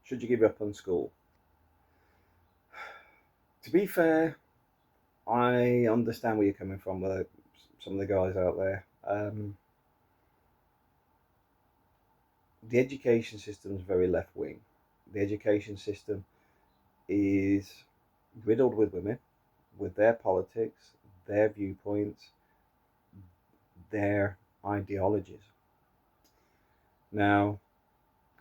Should you give up on school? To be fair, I understand where you're coming from with some of the guys out there. The education system is very left wing. The education system is riddled with women, with their politics, their viewpoints, their ideologies. Now,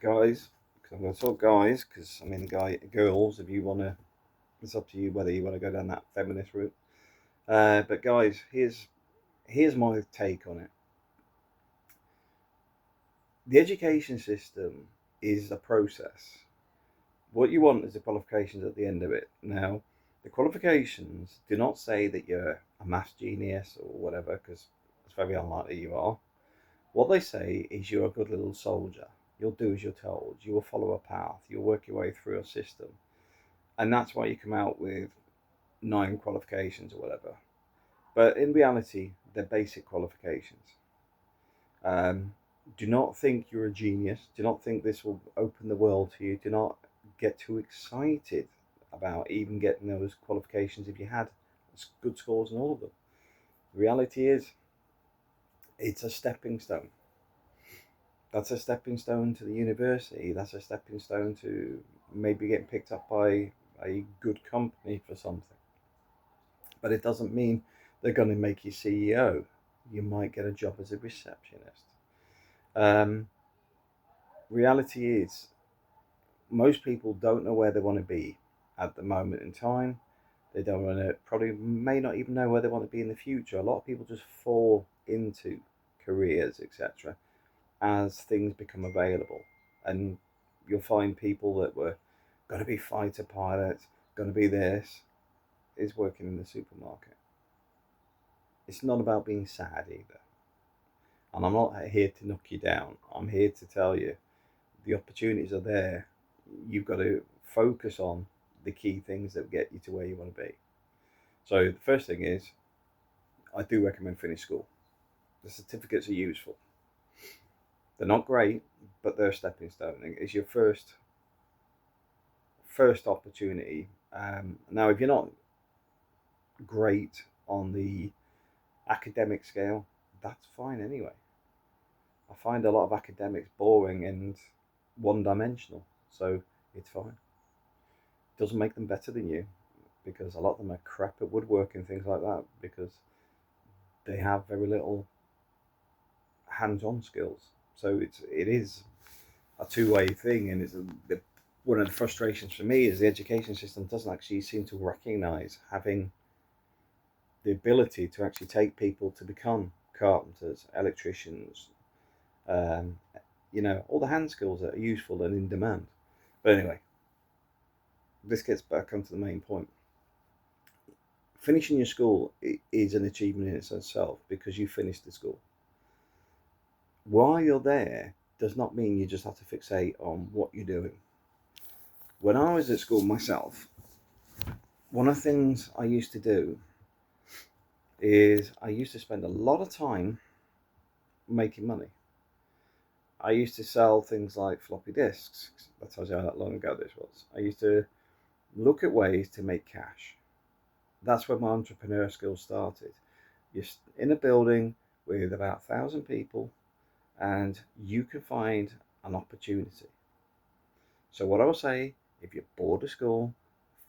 guys, because I'm going to talk guys, because I mean, girls, if you want to, it's up to you whether you want to go down that feminist route. But guys, here's my take on it. The education system is a process. What you want is the qualifications at the end of it. Now, the qualifications do not say that you're a maths genius or whatever, because it's very unlikely you are. What they say is you're a good little soldier. You'll do as you're told. You will follow a path. You'll work your way through a system. And that's why you come out with 9 qualifications or whatever. But in reality, they're basic qualifications. Do not think you're a genius. Do not think this will open the world to you. Do not get too excited about even getting those qualifications if you had good scores in all of them. The reality is, it's a stepping stone. That's a stepping stone to the university. That's a stepping stone to maybe getting picked up by a good company for something. But it doesn't mean they're going to make you CEO. You might get a job as a receptionist. Um, Reality is, most people don't know where they want to be at the moment in time. They don't want to, probably may not even know where they want to be in the future. A lot of people just fall into careers, etc., as things become available. And you'll find people that were going to be fighter pilots, going to be this, is working in the supermarket. It's not about being sad either. And I'm not here to knock you down. I'm here to tell you the opportunities are there. You've got to focus on the key things that get you to where you want to be. So the first thing is, I do recommend finish school. The certificates are useful. They're not great, but they're a stepping stone. It's your first opportunity. Now, if you're not great on the academic scale, that's fine anyway. I find a lot of academics boring and one-dimensional, so it's fine. It doesn't make them better than you, because a lot of them are crap at woodwork and things like that, because they have very little hands-on skills. So it is a two-way thing, and one of the frustrations for me is the education system doesn't actually seem to recognise having the ability to actually take people to become carpenters, electricians, um, all the hand skills that are useful and in demand. But anyway, this gets back onto the main point. Finishing your school is an achievement in itself, because you finished the school. While you're there does not mean you just have to fixate on what you're doing. When I was at school myself, one of the things I used to do is I used to spend a lot of time making money. I used to sell things like floppy disks. That tells you how long ago this was. I used to look at ways to make cash. That's where my entrepreneur skills started. You're in a building with about 1,000 people, and you can find an opportunity. So what I will say, if you're bored of school,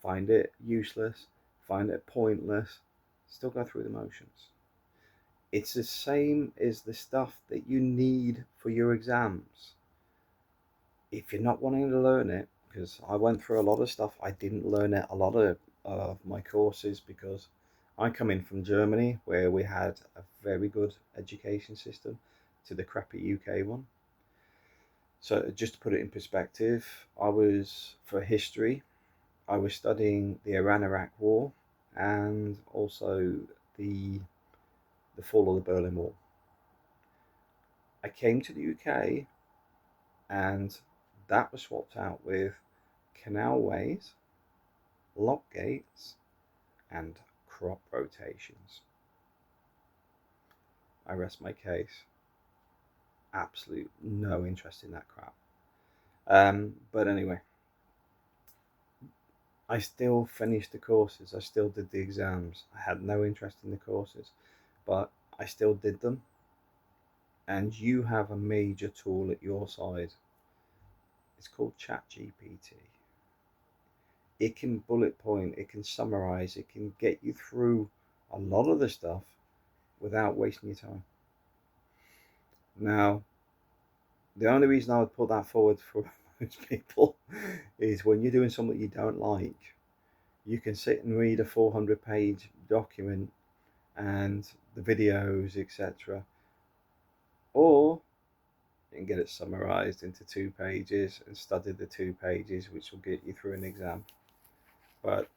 find it useless, find it pointless, still go through the motions. It's the same as the stuff that you need for your exams. If you're not wanting to learn it, because I went through a lot of stuff, I didn't learn it a lot of my courses, because I come in from Germany, where we had a very good education system, to the crappy UK one. So just to put it in perspective, for history, I was studying the Iran-Iraq War, and also the fall of the Berlin Wall. I came to the UK, and that was swapped out with canalways, lock gates, and crop rotations. I rest my case. Absolute no interest in that crap. But anyway, I still finished the courses. I still did the exams. I had no interest in the courses, but I still did them. And you have a major tool at your side. It's called Chat GPT. It can bullet point, it can summarize, it can get you through a lot of the stuff without wasting your time. Now, the only reason I would put that forward for most people is when you're doing something you don't like, you can sit and read a 400-page document and the videos, etc. Or you can get it summarized into 2 pages and study the 2 pages, which will get you through an exam. But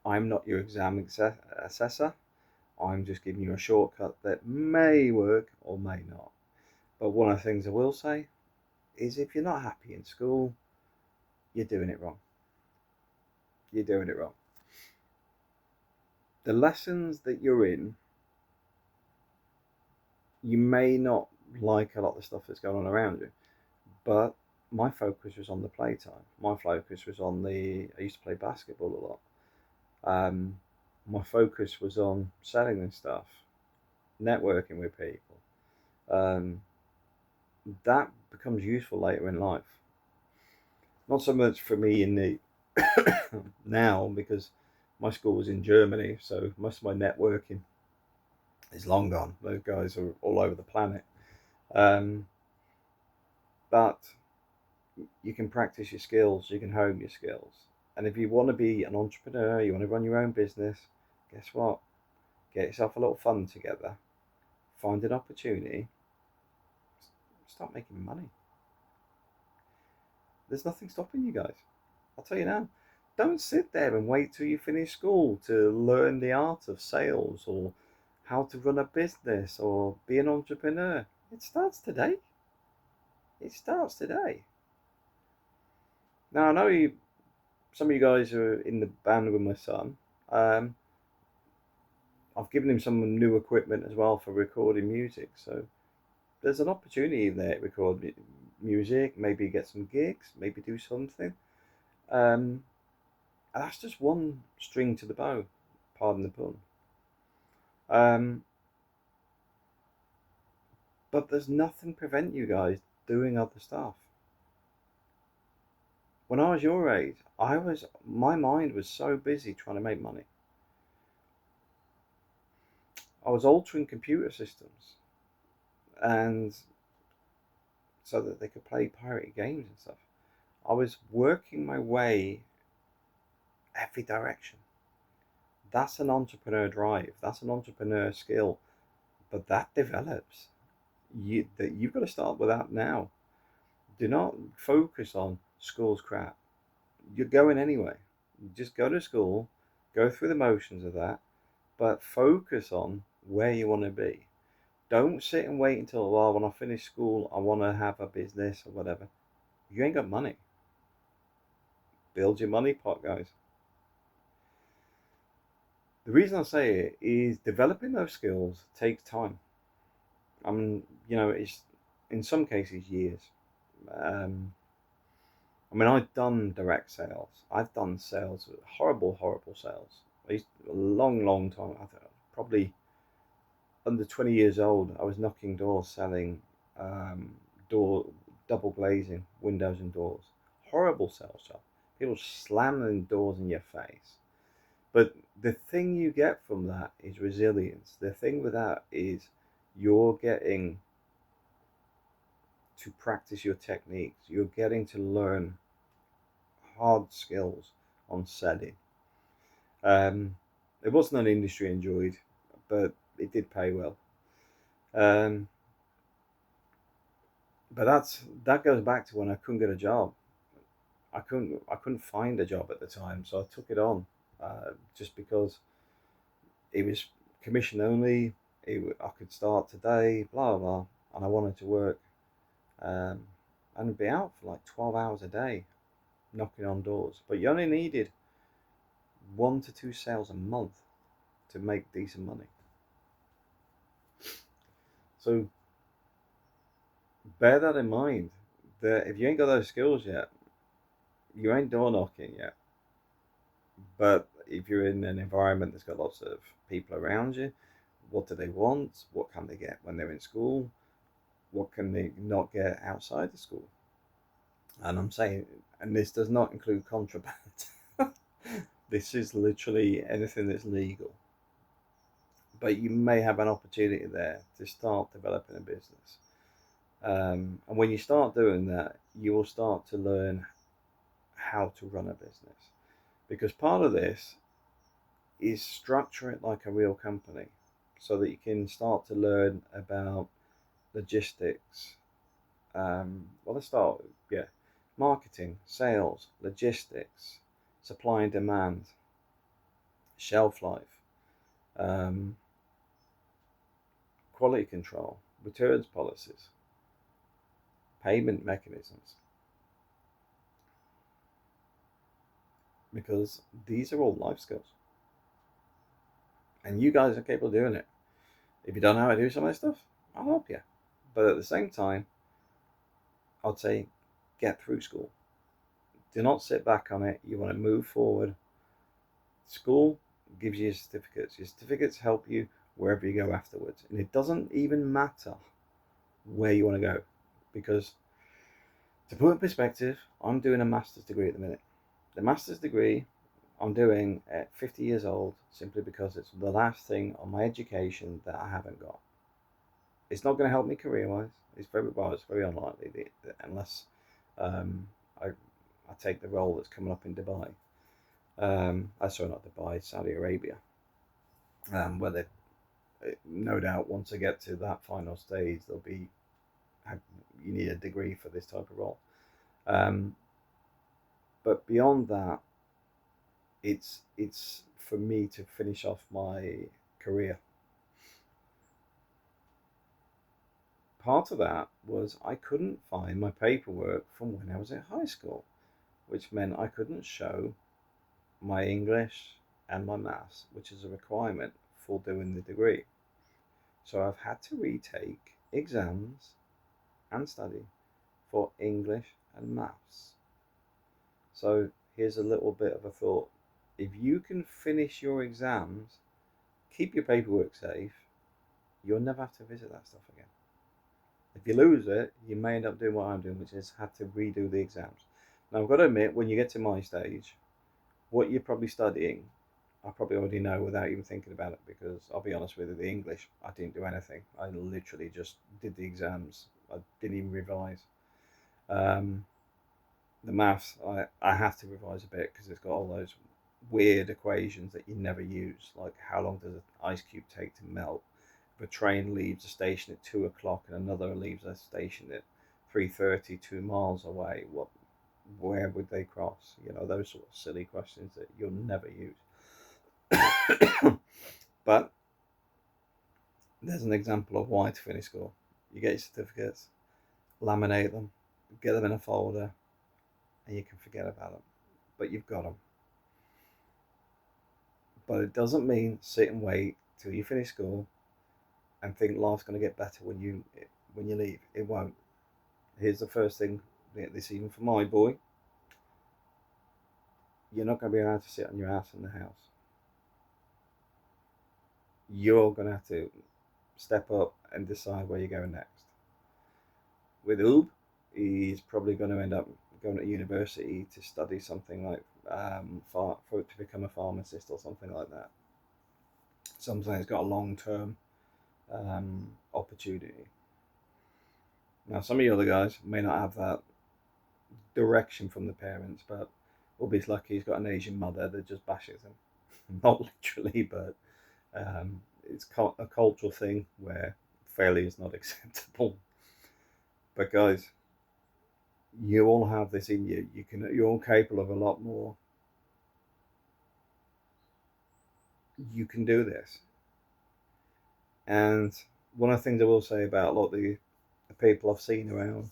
I'm not your exam assessor. I'm just giving you a shortcut that may work or may not. But one of the things I will say is if you're not happy in school, you're doing it wrong. You're doing it wrong. The lessons that you're in, you may not like a lot of the stuff that's going on around you, but my focus was on the playtime. My focus was on I used to play basketball a lot. My focus was on selling and stuff, networking with people. Um, that becomes useful later in life. Not so much for me in the now, because my school was in Germany, so most of my networking is long gone. Those guys are all over the planet. Um, but you can practice your skills, you can hone your skills. And if you want to be an entrepreneur, you want to run your own business, guess what? Get yourself a little fund together, find an opportunity, start making money. There's nothing stopping you guys. I'll tell you now. Don't sit there and wait till you finish school to learn the art of sales or how to run a business or be an entrepreneur. It starts today. It starts today. Now, I know some of you guys are in the band with my son. Um, I've given him some new equipment as well for recording music. So there's an opportunity there to record music, maybe get some gigs, maybe do something. And that's just one string to the bow, pardon the pun. But there's nothing prevent you guys doing other stuff. When I was your age, my mind was so busy trying to make money. I was altering computer systems and so that they could play pirated games and stuff. I was working my way every direction. That's an entrepreneur drive. That's an entrepreneur skill. But that develops. You've got to start with that now. Do not focus on school's crap. You're going anyway. Just go to school, go through the motions of that, but focus on where you want to be. Don't sit and wait until, well, when I finish school, I want to have a business or whatever. You ain't got money. Build your money pot, guys. The reason I say it is developing those skills takes time. It's in some cases years. I've done direct sales. I've done sales, horrible sales. A long, long time. Probably under 20 years old. I was knocking doors, selling door double glazing windows and doors. Horrible sales job. People slamming doors in your face. But the thing you get from that is resilience. The thing with that is you're getting to practice your techniques. You're getting to learn hard skills on selling. It wasn't an industry I enjoyed, but it did pay well. Um, but that goes back to when I couldn't get a job. I couldn't find a job at the time, so I took it on just because it was commission only. I could start today, blah blah, and I wanted to work and be out for like 12 hours a day, knocking on doors. But you only needed 1 to 2 sales a month to make decent money. So bear that in mind, that if you ain't got those skills yet, you ain't door knocking yet. But if you're in an environment that's got lots of people around you, what do they want? What can they get when they're in school? What can they not get outside the school? And I'm saying, and this does not include contraband. This is literally anything that's legal. But you may have an opportunity there to start developing a business. And when you start doing that, you will start to learn how to run a business. Because part of this is structure it like a real company so that you can start to learn about logistics. Well, let's start with, marketing, sales, logistics, supply and demand, shelf life, um, quality control, returns policies, payment mechanisms. Because these are all life skills. And you guys are capable of doing it. If you don't know how to do some of this stuff, I'll help you. But at the same time, I'd say get through school. Do not sit back on it. You want to move forward. School gives you certificates. Your certificates help you wherever you go afterwards. And it doesn't even matter where you want to go. Because to put in perspective, I'm doing a master's degree at the minute. The master's degree I'm doing at 50 years old simply because it's the last thing on my education that I haven't got. It's not going to help me career-wise. It's very unlikely unless I take the role that's coming up in Dubai. Sorry, not Dubai, Saudi Arabia, where they, no doubt, once I get to that final stage, you need a degree for this type of role. But beyond that, it's for me to finish off my career. Part of that was I couldn't find my paperwork from when I was at high school, which meant I couldn't show my English and my maths, which is a requirement for doing the degree. So I've had to retake exams and study for English and maths. So here's a little bit of a thought. If you can finish your exams, keep your paperwork safe, you'll never have to visit that stuff again. If you lose it, you may end up doing what I'm doing, which is have to redo the exams. Now, I've got to admit, when you get to my stage, what you're probably studying, I probably already know without even thinking about it, because I'll be honest with you, the English, I didn't do anything. I literally just did the exams. I didn't even revise. The maths, I have to revise a bit because it's got all those weird equations that you never use, like how long does an ice cube take to melt? If a train leaves a station at 2 o'clock and another leaves a station at 3:30, 2 miles away, where would they cross? Those sort of silly questions that you'll never use. But there's an example of why to finish school. You get your certificates, laminate them, get them in a folder, and you can forget about them. But you've got them. But it doesn't mean sit and wait till you finish school and think life's going to get better when you leave. It won't. Here's the first thing. This even for my boy. You're not going to be allowed to sit on your ass in the house. You're going to have to step up and decide where you're going next. With Ub, he's probably going to end up going to university to study something like to become a pharmacist or something like that. Something that's got a long-term opportunity. Now, some of the other guys may not have that direction from the parents, but Ubby's lucky he's got an Asian mother that just bashes him. Not literally, but it's a cultural thing where failure is not acceptable. But guys, you all have this in you. You're all capable of a lot more. You can do this. And one of the things I will say about a lot of the people I've seen around,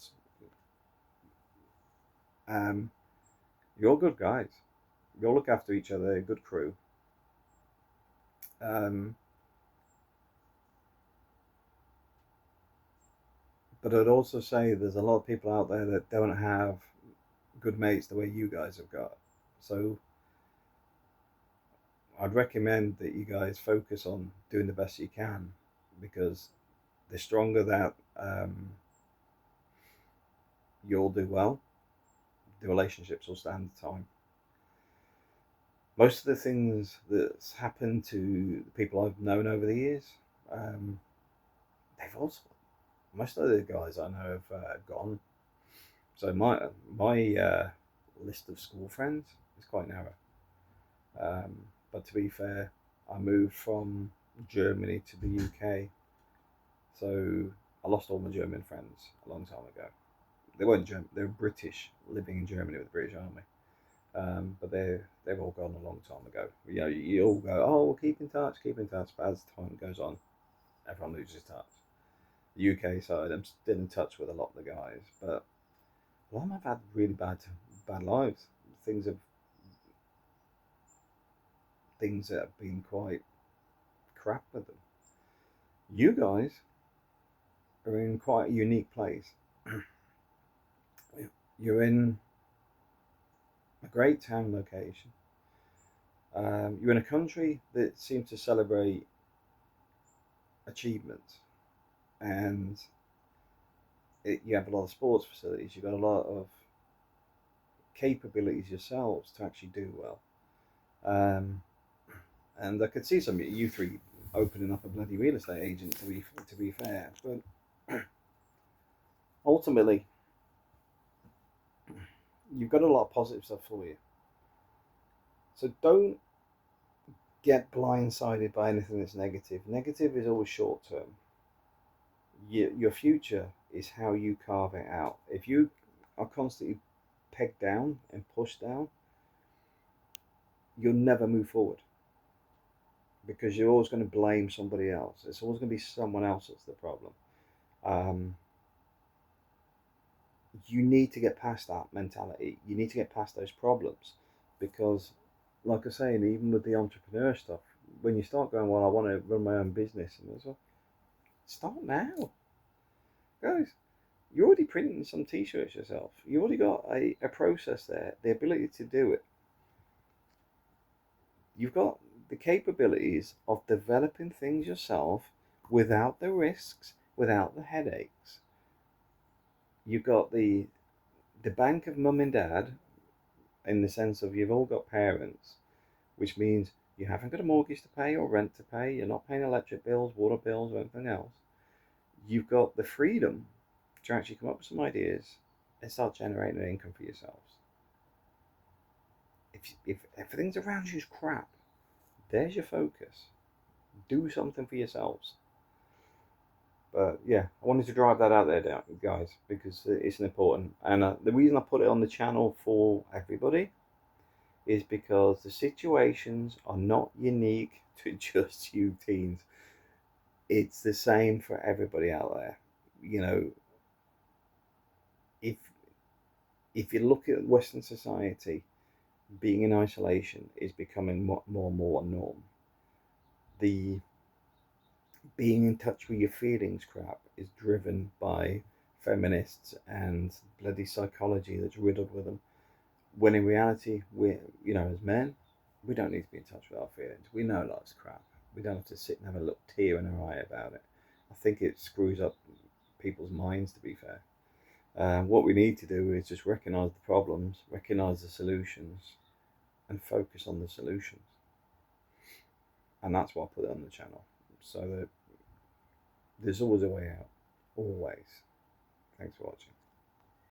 you're good guys. You all look after each other, a good crew. But I'd also say there's a lot of people out there that don't have good mates the way you guys have got. So I'd recommend that you guys focus on doing the best you can, because the stronger that you'll do well, the relationships will stand the time. Most of the things that's happened to the people I've known over the years, they've also, most of the guys I know have gone. So my list of school friends is quite narrow. But to be fair, I moved from Germany to the UK, so I lost all my German friends a long time ago. They weren't German; they were British, living in Germany with the British Army. But they've all gone a long time ago. You know, you all go, oh, we'll keep in touch, keep in touch. But as time goes on, everyone loses touch. The UK side, I'm still in touch with a lot of the guys, but a lot of them have had really bad lives. Things have things that have been quite crap with them. You guys are in quite a unique place. You're in a great town location. You're in a country that seems to celebrate achievement, and you have a lot of sports facilities. You've got a lot of capabilities yourselves to actually do well. Um, and I could see some of you three opening up a bloody real estate agent. To be fair, but ultimately, you've got a lot of positive stuff for you. So don't get blindsided by anything that's negative. Negative is always short term. Your future is how you carve it out. If you are constantly pegged down and pushed down, you'll never move forward, because you're always going to blame somebody else. It's always going to be someone else that's the problem. Um, you need to get past that mentality. You need to get past those problems, because, like I say, and even with the entrepreneur stuff, when you start going, well, I want to run my own business, and as well, start now, guys. You're already printing some t-shirts yourself. You already got a process there, the ability to do it. You've got the capabilities of developing things yourself without the risks, without the headaches. You've got the bank of mum and dad, in the sense of you've all got parents, which means you haven't got a mortgage to pay or rent to pay. You're not paying electric bills, water bills, or anything else. You've got the freedom to actually come up with some ideas and start generating an income for yourselves. If everything's around you is crap, there's your focus. Do something for yourselves. But yeah, I wanted to drive that out there, guys, because it's important. And the reason I put it on the channel for everybody is because the situations are not unique to just you teens. It's the same for everybody out there. You know, if if you look at Western society, being in isolation is becoming more and more a norm. The being in touch with your feelings crap is driven by feminists and bloody psychology that's riddled with them. When in reality, as men, we don't need to be in touch with our feelings. We know life's crap. We don't have to sit and have a little tear in our eye about it. I think it screws up people's minds, to be fair. What we need to do is just recognize the problems, recognize the solutions, and focus on the solutions. And that's why I put it on the channel, so that there's always a way out. Always. Thanks for watching.